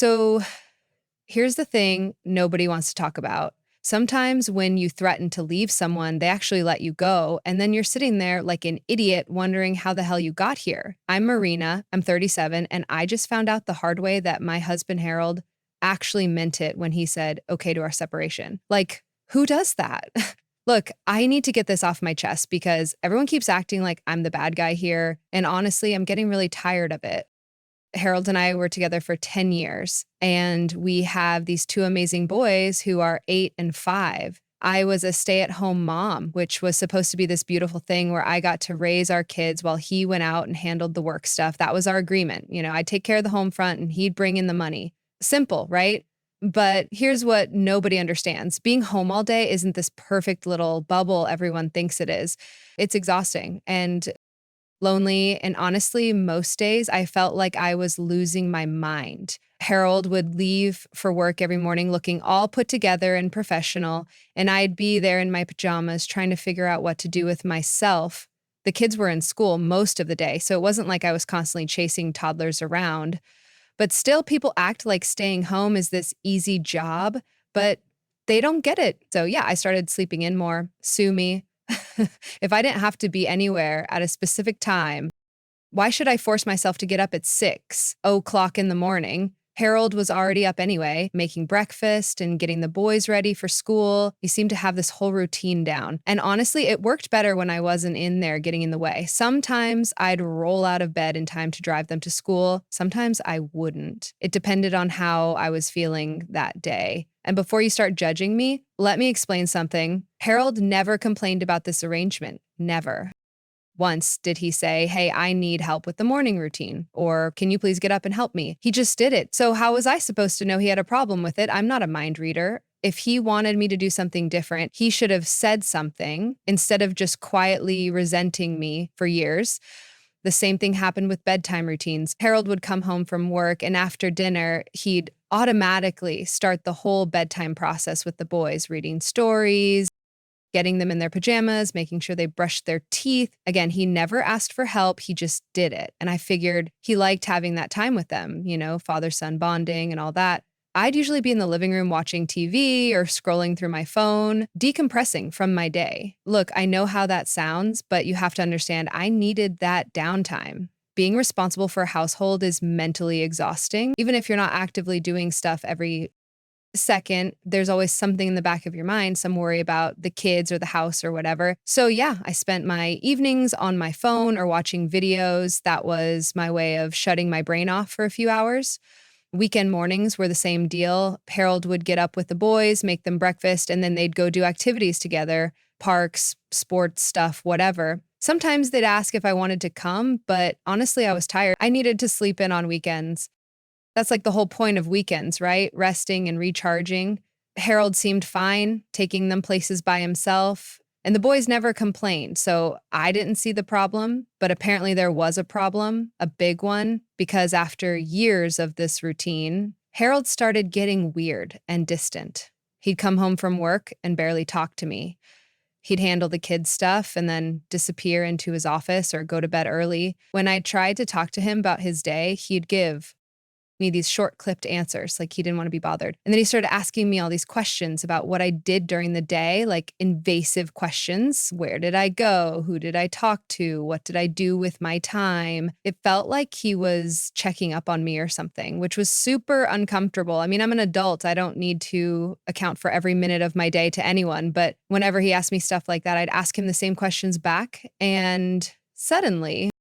So here's the thing nobody wants to talk about. Sometimes when you threaten to leave someone, they actually let you go. And then you're sitting there like an idiot wondering how the hell you got here. I'm Marina, I'm 37, and I just found out the hard way that my husband, Harold, actually meant it when he said, okay to our separation. Like, who does that? Look, I need to get this off my chest because everyone keeps acting like I'm the bad guy here. And honestly, I'm getting really tired of it. Harold and I were together for 10 years, and we have these two amazing boys who are 8 and 5. I was a stay at home mom, which was supposed to be this beautiful thing where I got to raise our kids while he went out and handled the work stuff. That was our agreement. I'd take care of the home front and he'd bring in the money. Simple, right? But here's what nobody understands being home all day isn't this perfect little bubble everyone thinks it is. It's exhausting. And lonely, and honestly, most days I felt like I was losing my mind. Harold would leave for work every morning looking all put together and professional, and I'd be there in my pajamas trying to figure out what to do with myself. The kids were in school most of the day, so it wasn't like I was constantly chasing toddlers around. But still, people act like staying home is this easy job, but they don't get it. So, yeah, I started sleeping in more. Sue me. If I didn't have to be anywhere at a specific time, why should I force myself to get up at 6 o'clock in the morning? Harold was already up anyway, making breakfast and getting the boys ready for school. He seemed to have this whole routine down. And honestly, it worked better when I wasn't in there getting in the way. Sometimes I'd roll out of bed in time to drive them to school. Sometimes I wouldn't. It depended on how I was feeling that day. And before you start judging me, let me explain something. Harold never complained about this arrangement. Never. Once did he say, hey, I need help with the morning routine, or can you please get up and help me? He just did it. So how was I supposed to know he had a problem with it? I'm not a mind reader. If he wanted me to do something different, he should have said something instead of just quietly resenting me for years. The same thing happened with bedtime routines. Harold would come home from work, and after dinner, he'd automatically start the whole bedtime process with the boys, reading stories, getting them in their pajamas, making sure they brushed their teeth. Again, he never asked for help. He just did it. And I figured he liked having that time with them, father-son bonding and all that. I'd usually be in the living room watching TV or scrolling through my phone, decompressing from my day. Look, I know how that sounds, but you have to understand I needed that downtime. Being responsible for a household is mentally exhausting. Even if you're not actively doing stuff every second, there's always something in the back of your mind, some worry about the kids or the house or whatever. So, yeah, I spent my evenings on my phone or watching videos. That was my way of shutting my brain off for a few hours. Weekend mornings were the same deal. Harold would get up with the boys, make them breakfast, and then they'd go do activities together, parks, sports stuff, whatever. Sometimes they'd ask if I wanted to come, but honestly, I was tired. I needed to sleep in on weekends. That's like the whole point of weekends, right? Resting and recharging. Harold seemed fine, taking them places by himself. And the boys never complained, so I didn't see the problem. But apparently there was a problem, a big one, because after years of this routine, Harold started getting weird and distant. He'd come home from work and barely talk to me. He'd handle the kids' stuff and then disappear into his office or go to bed early. When I tried to talk to him about his day, he'd give me these short clipped answers, like he didn't want to be bothered. And then he started asking me all these questions about what I did during the day, like invasive questions. Where did I go? Who did I talk to? What did I do with my time? It felt like he was checking up on me or something, which was super uncomfortable. I mean, I'm an adult. I don't need to account for every minute of my day to anyone. But whenever he asked me stuff like that, I'd ask him the same questions back. And suddenly,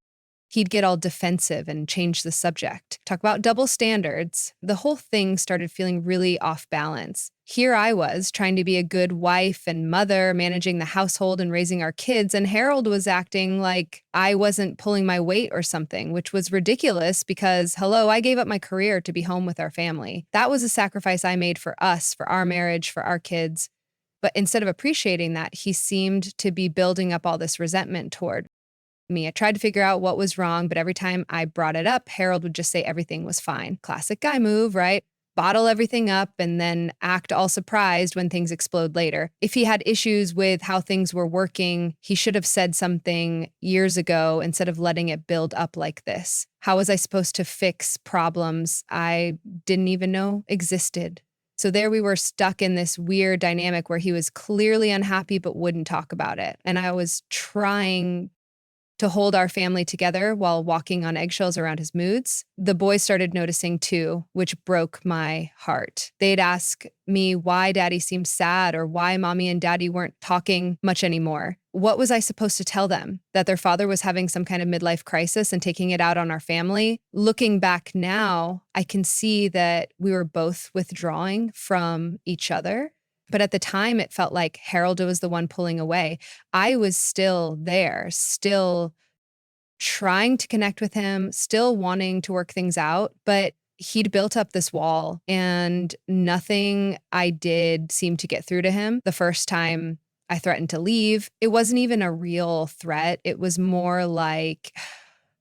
he'd get all defensive and change the subject. Talk about double standards. The whole thing started feeling really off balance. Here I was trying to be a good wife and mother, managing the household and raising our kids, and Harold was acting like I wasn't pulling my weight or something, which was ridiculous because, hello, I gave up my career to be home with our family. That was a sacrifice I made for us, for our marriage, for our kids. But instead of appreciating that, he seemed to be building up all this resentment toward me. I tried to figure out what was wrong, but every time I brought it up, Harold would just say everything was fine. Classic guy move, right? bottle everything up and then act all surprised when things explode later. If he had issues with how things were working, he should have said something years ago instead of letting it build up like this. How was I supposed to fix problems I didn't even know existed? So there we were stuck in this weird dynamic where he was clearly unhappy but wouldn't talk about it. And I was trying to hold our family together while walking on eggshells around his moods. The boys started noticing too, which broke my heart. They'd ask me why daddy seemed sad or why mommy and daddy weren't talking much anymore. What was I supposed to tell them? That their father was having some kind of midlife crisis and taking it out on our family? Looking back now, I can see that we were both withdrawing from each other. But at the time, it felt like Harold was the one pulling away. I was still there, still trying to connect with him, still wanting to work things out, but he'd built up this wall and nothing I did seemed to get through to him. The first time I threatened to leave, it wasn't even a real threat. It was more like,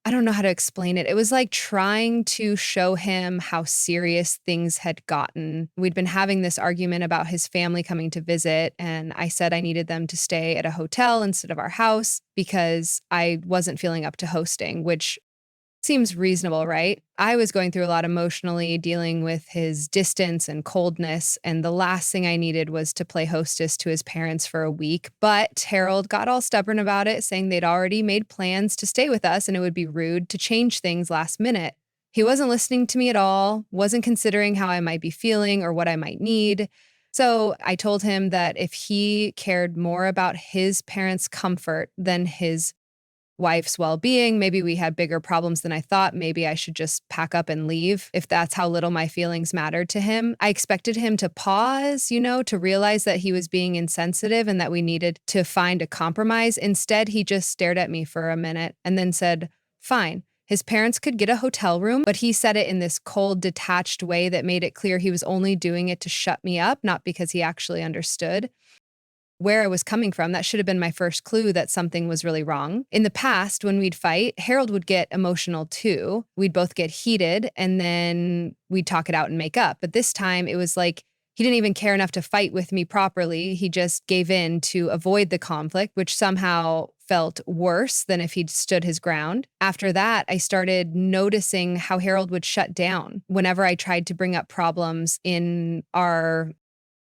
I don't know how to explain it. It was like trying to show him how serious things had gotten. We'd been having this argument about his family coming to visit, and I said I needed them to stay at a hotel instead of our house because I wasn't feeling up to hosting, which seems reasonable, right? I was going through a lot emotionally, dealing with his distance and coldness, and the last thing I needed was to play hostess to his parents for a week. But Harold got all stubborn about it, saying they'd already made plans to stay with us and it would be rude to change things last minute. He wasn't listening to me at all, wasn't considering how I might be feeling or what I might need. So I told him that if he cared more about his parents' comfort than his wife's well-being, maybe we had bigger problems than I thought. Maybe I should just pack up and leave if that's how little my feelings mattered to him. I expected him to pause, to realize that he was being insensitive and that we needed to find a compromise. Instead, he just stared at me for a minute and then said, fine. His parents could get a hotel room, but he said it in this cold, detached way that made it clear he was only doing it to shut me up, not because he actually understood where I was coming from. That should have been my first clue that something was really wrong. In the past, when we'd fight, Harold would get emotional too. We'd both get heated and then we'd talk it out and make up. But this time it was like he didn't even care enough to fight with me properly. He just gave in to avoid the conflict, which somehow felt worse than if he'd stood his ground. After that, I started noticing how Harold would shut down whenever I tried to bring up problems in our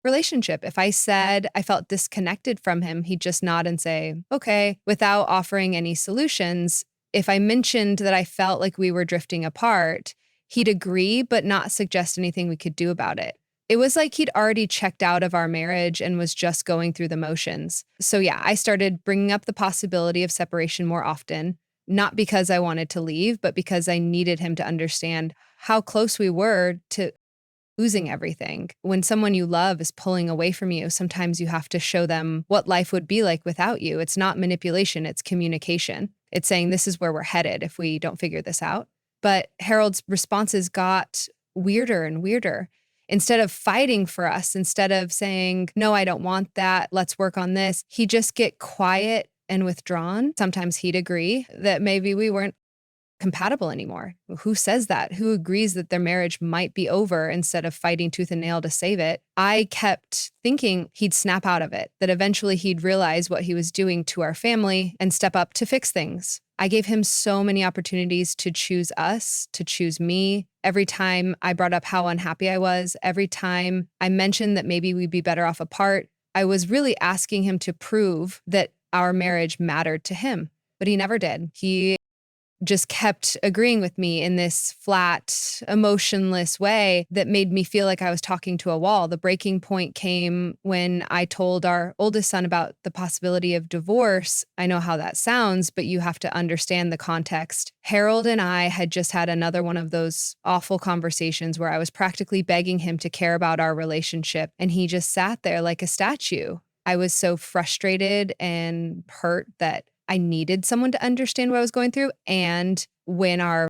relationship. If I said I felt disconnected from him, he'd just nod and say, okay, without offering any solutions. If I mentioned that I felt like we were drifting apart, he'd agree, but not suggest anything we could do about it. It was like he'd already checked out of our marriage and was just going through the motions. So yeah, I started bringing up the possibility of separation more often, not because I wanted to leave, but because I needed him to understand how close we were to losing everything. When someone you love is pulling away from you, sometimes you have to show them what life would be like without you. It's not manipulation, it's communication. It's saying this is where we're headed if we don't figure this out. But Harold's responses got weirder and weirder. Instead of fighting for us, instead of saying, no, I don't want that, let's work on this, he'd just get quiet and withdrawn. Sometimes he'd agree that maybe we weren't compatible anymore. Who says that? Who agrees that their marriage might be over instead of fighting tooth and nail to save it? I kept thinking he'd snap out of it, that eventually he'd realize what he was doing to our family and step up to fix things. I gave him so many opportunities to choose us, to choose me. Every time I brought up how unhappy I was, every time I mentioned that maybe we'd be better off apart, I was really asking him to prove that our marriage mattered to him. But he never did. He just kept agreeing with me in this flat, emotionless way that made me feel like I was talking to a wall. The breaking point came when I told our oldest son about the possibility of divorce. I know how that sounds, but you have to understand the context. Harold and I had just had another one of those awful conversations where I was practically begging him to care about our relationship, and he just sat there like a statue. I was so frustrated and hurt that I needed someone to understand what I was going through. And when our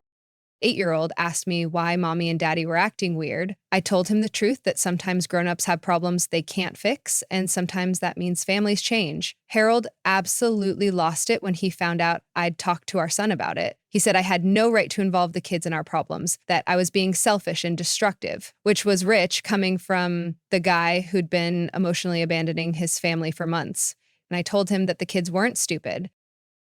8-year-old asked me why mommy and daddy were acting weird, I told him the truth that sometimes grown-ups have problems they can't fix, and sometimes that means families change. Harold absolutely lost it when he found out I'd talked to our son about it. He said I had no right to involve the kids in our problems, that I was being selfish and destructive, which was rich coming from the guy who'd been emotionally abandoning his family for months. And I told him that the kids weren't stupid,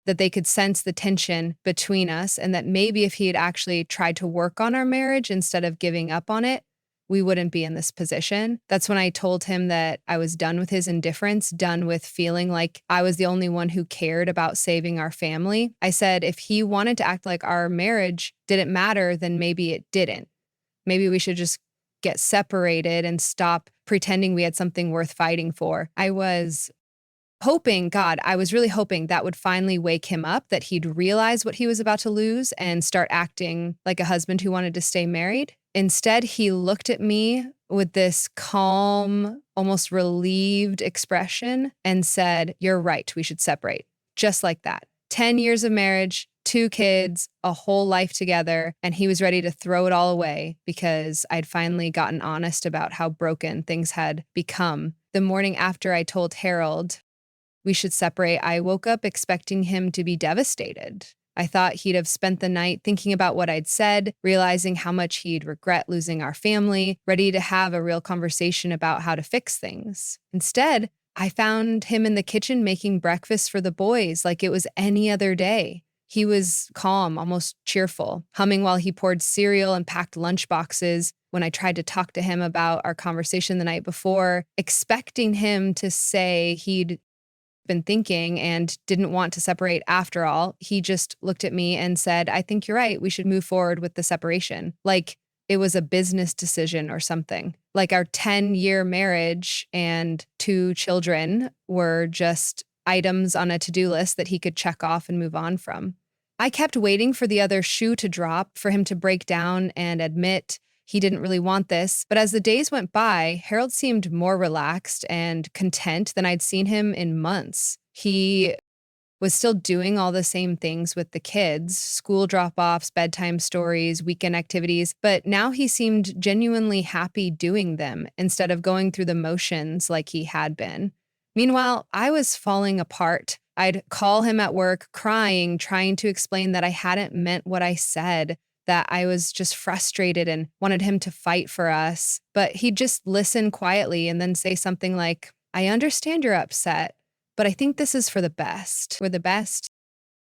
that they could sense the tension between us, and that maybe if he had actually tried to work on our marriage instead of giving up on it, we wouldn't be in this position. That's when I told him that I was done with his indifference, done with feeling like I was the only one who cared about saving our family. I said if he wanted to act like our marriage didn't matter, then maybe it didn't. Maybe we should just get separated and stop pretending we had something worth fighting for. I was really hoping that would finally wake him up, that he'd realize what he was about to lose and start acting like a husband who wanted to stay married. Instead, he looked at me with this calm, almost relieved expression and said, "You're right, we should separate." Just like that. 10 years of marriage, 2 kids, a whole life together, and he was ready to throw it all away because I'd finally gotten honest about how broken things had become. The morning after I told Harold we should separate, I woke up expecting him to be devastated. I thought he'd have spent the night thinking about what I'd said, realizing how much he'd regret losing our family, ready to have a real conversation about how to fix things. Instead, I found him in the kitchen making breakfast for the boys like it was any other day. He was calm, almost cheerful, humming while he poured cereal and packed lunch boxes. When I tried to talk to him about our conversation the night before, expecting him to say he'd been thinking and didn't want to separate after all, he just looked at me and said, "I think you're right. We should move forward with the separation." Like it was a business decision or something. Like our 10-year marriage and 2 children were just items on a to-do list that he could check off and move on from. I kept waiting for the other shoe to drop, for him to break down and admit he didn't really want this. But as the days went by, Harold seemed more relaxed and content than I'd seen him in months. He was still doing all the same things with the kids, school drop-offs, bedtime stories, weekend activities, but now he seemed genuinely happy doing them instead of going through the motions like he had been. Meanwhile, I was falling apart. I'd call him at work crying, trying to explain that I hadn't meant what I said, that I was just frustrated and wanted him to fight for us. But he'd just listen quietly and then say something like, "I understand you're upset, but I think this is for the best." For the best?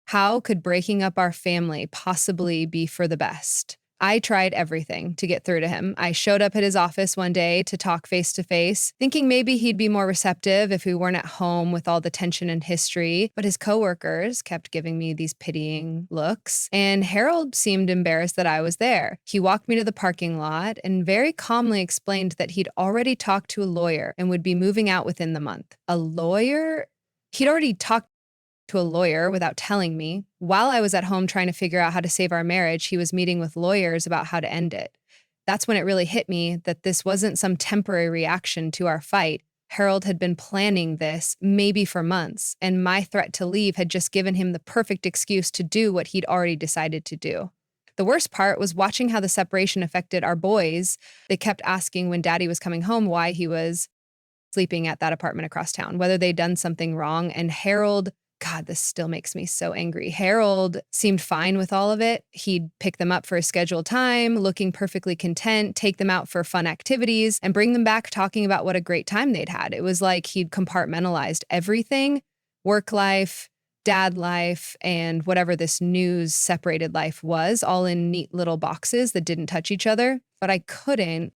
How could breaking up our family possibly be for the best? I tried everything to get through to him. I showed up at his office one day to talk face to face, thinking maybe he'd be more receptive if we weren't at home with all the tension and history, but his coworkers kept giving me these pitying looks, and Harold seemed embarrassed that I was there. He walked me to the parking lot and very calmly explained that he'd already talked to a lawyer and would be moving out within the month. A lawyer? He'd already talked to a lawyer without telling me. While I was at home trying to figure out how to save our marriage, he was meeting with lawyers about how to end it. That's when it really hit me that this wasn't some temporary reaction to our fight. Harold had been planning this, maybe for months, and my threat to leave had just given him the perfect excuse to do what he'd already decided to do. The worst part was watching how the separation affected our boys. They kept asking when daddy was coming home why he was sleeping at that apartment across town, whether they'd done something wrong, and Harold, God, this still makes me so angry. Harold seemed fine with all of it. He'd pick them up for a scheduled time, looking perfectly content, take them out for fun activities, and bring them back talking about what a great time they'd had. It was like he'd compartmentalized everything, work life, dad life, and whatever this news separated life was, all in neat little boxes that didn't touch each other. But I couldn't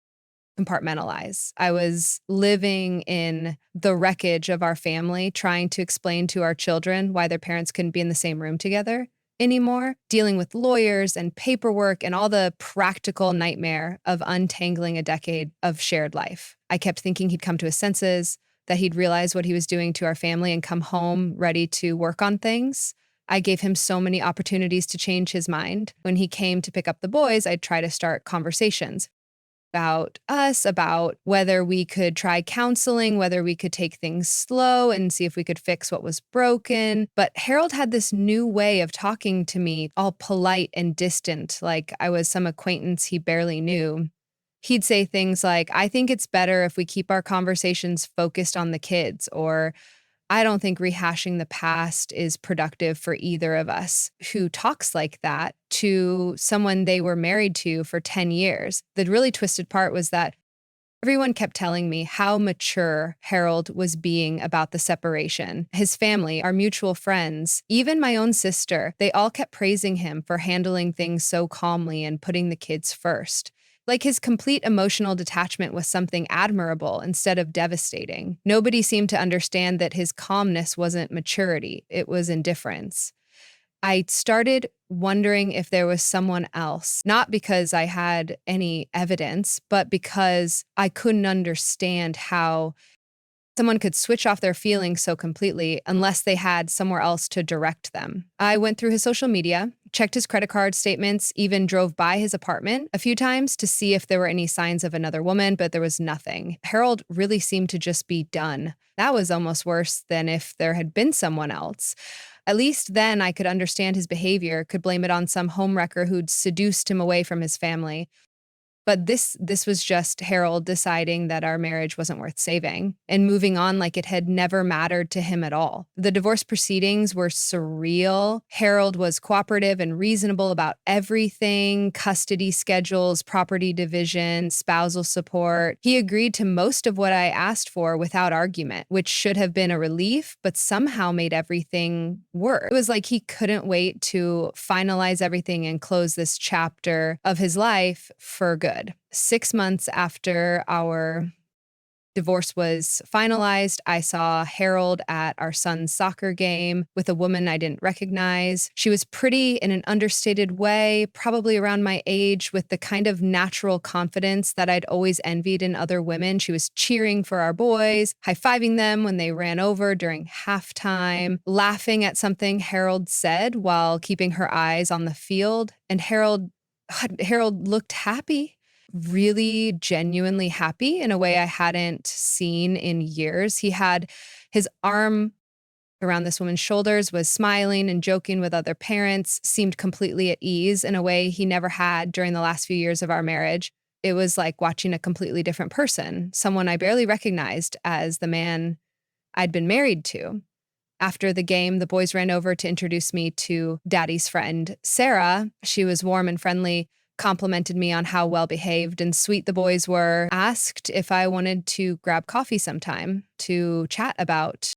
compartmentalize. I was living in the wreckage of our family, trying to explain to our children why their parents couldn't be in the same room together anymore, dealing with lawyers and paperwork and all the practical nightmare of untangling a decade of shared life. I kept thinking he'd come to his senses, that he'd realize what he was doing to our family and come home ready to work on things. I gave him so many opportunities to change his mind. When he came to pick up the boys, I'd try to start conversations. about us, about whether we could try counseling, whether we could take things slow and see if we could fix what was broken. But Harold had this new way of talking to me, all polite and distant, like I was some acquaintance he barely knew. He'd say things like, I think it's better if we keep our conversations focused on the kids, or I don't think rehashing the past is productive for either of us. Who talks like that to someone they were married to for 10 years? The really twisted part was that everyone kept telling me how mature Harold was being about the separation. His family, our mutual friends, even my own sister, they all kept praising him for handling things so calmly and putting the kids first. Like his complete emotional detachment was something admirable instead of devastating. Nobody seemed to understand that his calmness wasn't maturity, it was indifference. I started wondering if there was someone else, not because I had any evidence, but because I couldn't understand how someone could switch off their feelings so completely unless they had somewhere else to direct them. I went through his social media, checked his credit card statements, even drove by his apartment a few times to see if there were any signs of another woman, but there was nothing. Harold really seemed to just be done. That was almost worse than if there had been someone else. At least then I could understand his behavior, could blame it on some homewrecker who'd seduced him away from his family. But this was just Harold deciding that our marriage wasn't worth saving and moving on like it had never mattered to him at all. The divorce proceedings were surreal. Harold was cooperative and reasonable about everything: custody schedules, property division, spousal support. He agreed to most of what I asked for without argument, which should have been a relief, but somehow made everything worse. It was like he couldn't wait to finalize everything and close this chapter of his life for good. 6 months after our divorce was finalized, I saw Harold at our son's soccer game with a woman I didn't recognize. She was pretty in an understated way, probably around my age, with the kind of natural confidence that I'd always envied in other women. She was cheering for our boys, high-fiving them when they ran over during halftime, laughing at something Harold said while keeping her eyes on the field. And Harold looked happy, really genuinely happy in a way I hadn't seen in years. He had his arm around this woman's shoulders, was smiling and joking with other parents, seemed completely at ease in a way he never had during the last few years of our marriage. It was like watching a completely different person, someone I barely recognized as the man I'd been married to. After the game, the boys ran over to introduce me to Daddy's friend, Sarah. She was warm and friendly, complimented me on how well behaved and sweet the boys were, asked if I wanted to grab coffee sometime to chat about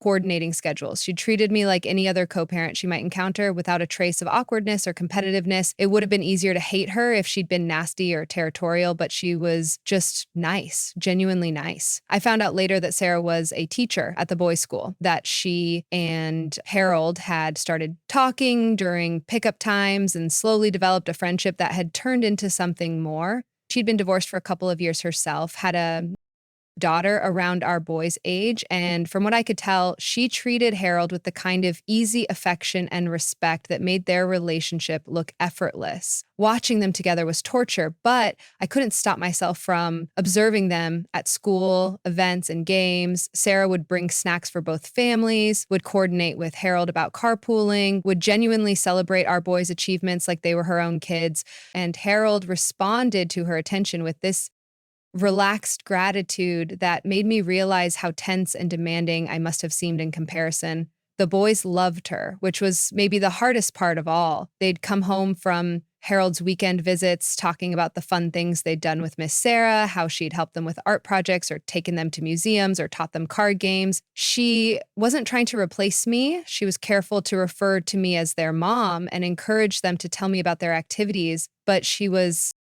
coordinating schedules. She treated me like any other co-parent she might encounter without a trace of awkwardness or competitiveness. It would have been easier to hate her if she'd been nasty or territorial, but she was just nice, genuinely nice. I found out later that Sarah was a teacher at the boys' school, that she and Harold had started talking during pickup times and slowly developed a friendship that had turned into something more. She'd been divorced for a couple of years herself, had a daughter around our boy's age, and from what I could tell, she treated Harold with the kind of easy affection and respect that made their relationship look effortless. Watching them together was torture, but I couldn't stop myself from observing them at school, events, and games. Sarah would bring snacks for both families, would coordinate with Harold about carpooling, would genuinely celebrate our boys' achievements like they were her own kids, and Harold responded to her attention with this relaxed gratitude that made me realize how tense and demanding I must have seemed in comparison. The boys loved her, which was maybe the hardest part of all. They'd come home from Harold's weekend visits talking about the fun things they'd done with Miss Sarah, how she'd helped them with art projects or taken them to museums or taught them card games. She wasn't trying to replace me. She was careful to refer to me as their mom and encourage them to tell me about their activities, but she was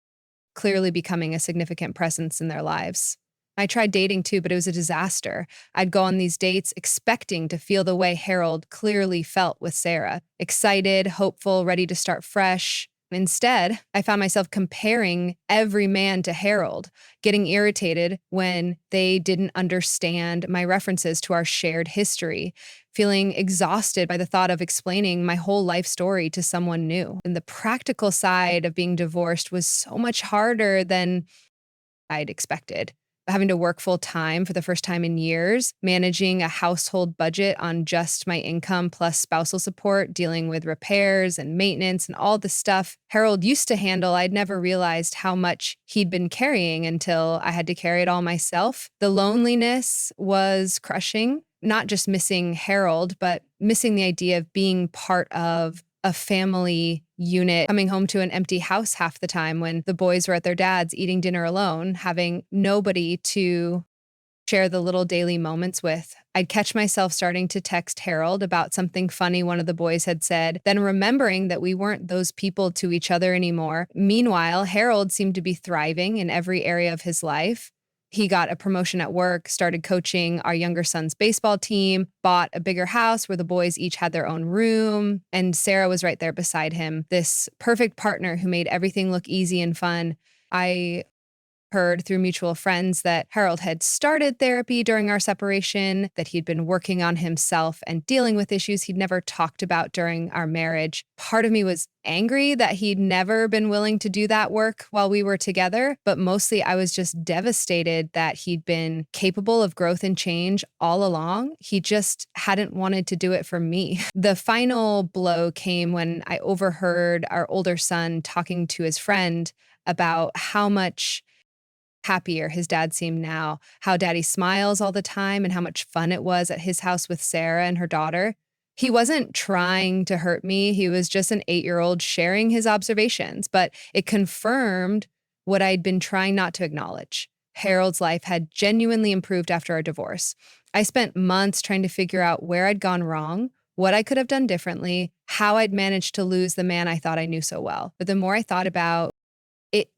clearly becoming a significant presence in their lives. I tried dating too, but it was a disaster. I'd go on these dates expecting to feel the way Harold clearly felt with Sarah: excited, hopeful, ready to start fresh. Instead, I found myself comparing every man to Harold, getting irritated when they didn't understand my references to our shared history, feeling exhausted by the thought of explaining my whole life story to someone new. And the practical side of being divorced was so much harder than I'd expected. Having to work full time for the first time in years, managing a household budget on just my income plus spousal support, dealing with repairs and maintenance and all the stuff Harold used to handle, I'd never realized how much he'd been carrying until I had to carry it all myself. The loneliness was crushing, not just missing Harold, but missing the idea of being part of a family unit, coming home to an empty house half the time when the boys were at their dad's eating dinner alone, having nobody to share the little daily moments with. I'd catch myself starting to text Harold about something funny one of the boys had said, then remembering that we weren't those people to each other anymore. Meanwhile, Harold seemed to be thriving in every area of his life. He got a promotion at work, started coaching our younger son's baseball team, bought a bigger house where the boys each had their own room, and Sarah was right there beside him, this perfect partner who made everything look easy and fun. I heard through mutual friends that Harold had started therapy during our separation, that he'd been working on himself and dealing with issues he'd never talked about during our marriage. Part of me was angry that he'd never been willing to do that work while we were together, but mostly I was just devastated that he'd been capable of growth and change all along. He just hadn't wanted to do it for me. The final blow came when I overheard our older son talking to his friend about how much happier his dad seemed now, how daddy smiles all the time, and how much fun it was at his house with Sarah and her daughter. He wasn't trying to hurt me. He was just an 8-year-old sharing his observations, but it confirmed what I'd been trying not to acknowledge. Harold's life had genuinely improved after our divorce. I spent months trying to figure out where I'd gone wrong, what I could have done differently, how I'd managed to lose the man I thought I knew so well. But the more I thought about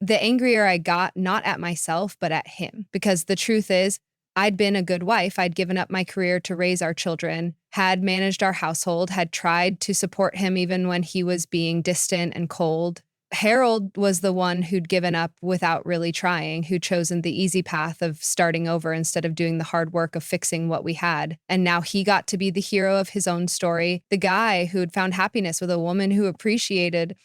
the angrier I got, not at myself, but at him. Because the truth is, I'd been a good wife. I'd given up my career to raise our children, had managed our household, had tried to support him even when he was being distant and cold. Harold was the one who'd given up without really trying, who'd chosen the easy path of starting over instead of doing the hard work of fixing what we had. And now he got to be the hero of his own story, the guy who'd found happiness with a woman who appreciated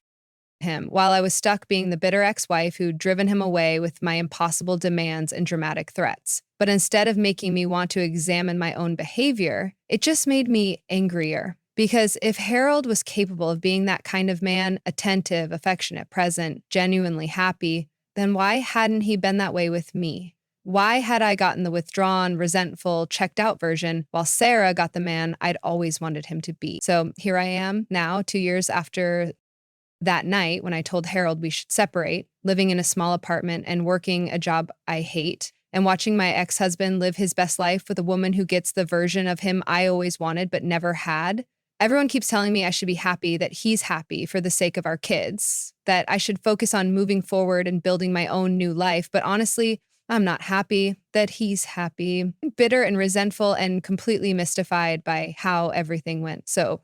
him, while I was stuck being the bitter ex-wife who'd driven him away with my impossible demands and dramatic threats. But instead of making me want to examine my own behavior, it just made me angrier. Because if Harold was capable of being that kind of man, attentive, affectionate, present, genuinely happy, then why hadn't he been that way with me? Why had I gotten the withdrawn, resentful, checked out version, while Sarah got the man I'd always wanted him to be? So here I am now, 2 years after that night when I told Harold we should separate, living in a small apartment and working a job I hate, and watching my ex-husband live his best life with a woman who gets the version of him I always wanted but never had. Everyone keeps telling me I should be happy that he's happy for the sake of our kids, that I should focus on moving forward and building my own new life. But honestly, I'm not happy that he's happy. Bitter and resentful and completely mystified by how everything went so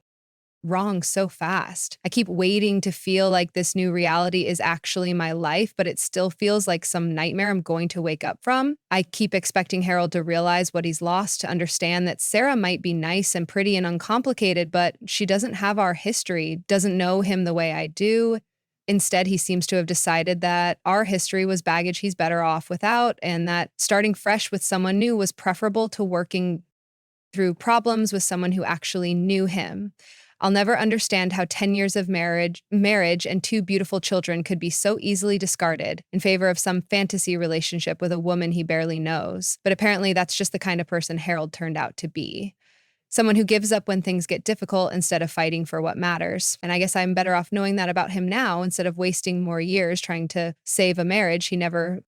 wrong so fast. I keep waiting to feel like this new reality is actually my life, but it still feels like some nightmare I'm going to wake up from. I keep expecting Harold to realize what he's lost, to understand that Sarah might be nice and pretty and uncomplicated, but she doesn't have our history, doesn't know him the way I do. Instead, he seems to have decided that our history was baggage he's better off without, and that starting fresh with someone new was preferable to working through problems with someone who actually knew him. I'll never understand how 10 years of marriage and 2 beautiful children could be so easily discarded in favor of some fantasy relationship with a woman he barely knows. But apparently that's just the kind of person Harold turned out to be. Someone who gives up when things get difficult instead of fighting for what matters. And I guess I'm better off knowing that about him now instead of wasting more years trying to save a marriage he never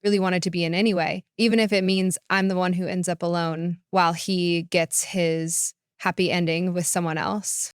really wanted to be in anyway, even if it means I'm the one who ends up alone while he gets his happy ending with someone else.